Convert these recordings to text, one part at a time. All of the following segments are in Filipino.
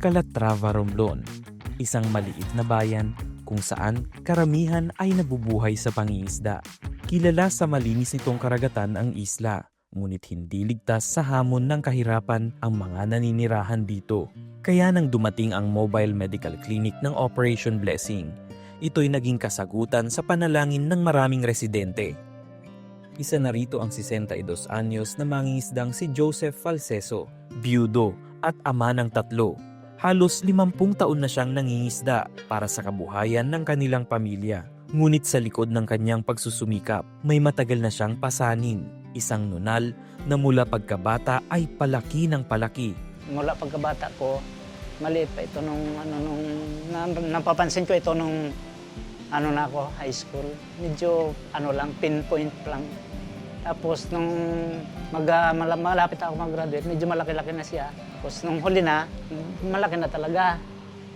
Calatrava, Romblon, isang maliit na bayan kung saan karamihan ay nabubuhay sa pangingisda. Kilala sa malinis nitong karagatan ang isla, ngunit hindi ligtas sa hamon ng kahirapan ang mga naninirahan dito. Kaya nang dumating ang mobile medical clinic ng Operation Blessing, ito'y naging kasagutan sa panalangin ng maraming residente. Isa na rito ang 62 anyos na mangingisdang si Joseph Falseso, byudo at ama ng 3. Halos 50 taon na siyang nangingisda para sa kabuhayan ng kanilang pamilya. Ngunit sa likod ng kanyang pagsusumikap, may matagal na siyang pasanin, isang nunal na mula pagkabata ay palaki ng palaki. Mula pagkabata ko, maliit pa ito napapansin ko ito nung na ako, high school. Medyo pinpoint lang. Tapos nung malapit ako mag-graduate, medyo malaki-laki na siya. Tapos nung huli na, malaki na talaga.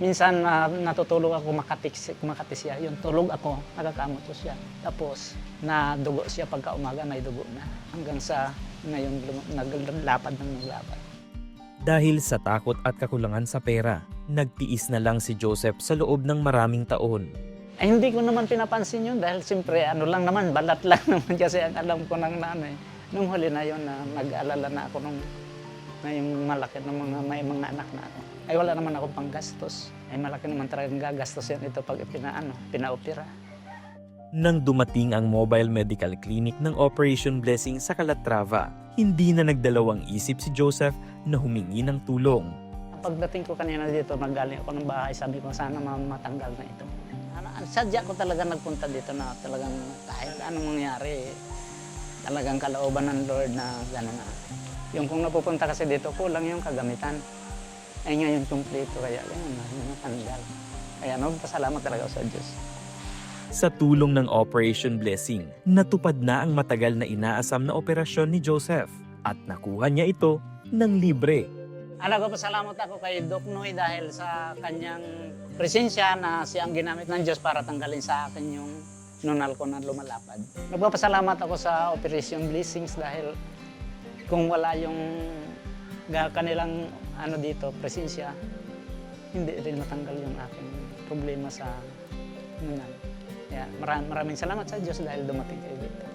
Minsan natutulog ako makati siya. Yung tulog ako, nakakamot ko siya. Tapos nadugo siya pagka umaga, may dugo na. Hanggang sa ngayon naglapad. Dahil sa takot at kakulangan sa pera, nagtiis na lang si Joseph sa loob ng maraming taon. Ay, hindi ko naman pinapansin yun dahil siyempre balat lang naman kasi ang alam ko ng nanay. Nung huli na yun, nag-alala na ako na yung malaki ng may mga anak na ako. Ay wala naman akong panggastos. Ay malaki naman talagang gagastos yan ito pag pinaopera. Nang dumating ang mobile medical clinic ng Operation Blessing sa Calatrava, hindi na nagdalawang isip si Joseph na humingi ng tulong. Pagdating ko kanina dito, naggaling ako ng bahay, sabi ko sana matanggal na ito. Sadya ko talaga nagpunta dito na talagang kahit anong mangyari, talagang kalooban ng Lord na gano'n na. Yung kung napupunta kasi dito, kulang yung kagamitan. Ay ngayon kumpleto, kaya natanggal. Kaya pasalamat talaga ako sa Diyos. Sa tulong ng Operation Blessing, natupad na ang matagal na inaasam na operasyon ni Joseph at nakuha niya ito ng libre. Pasalamat ako kay Doc Noy dahil sa kanyang presensya na siyang ginamit ng Diyos para tanggalin sa akin yung nunal ko na lumalapad. Nagpapasalamat ako sa Operation Blessings dahil kung wala yung kanilang dito, presensya, hindi rin matanggal yung aking problema sa nunal. Kaya maraming salamat sa Diyos dahil dumating kayo dito.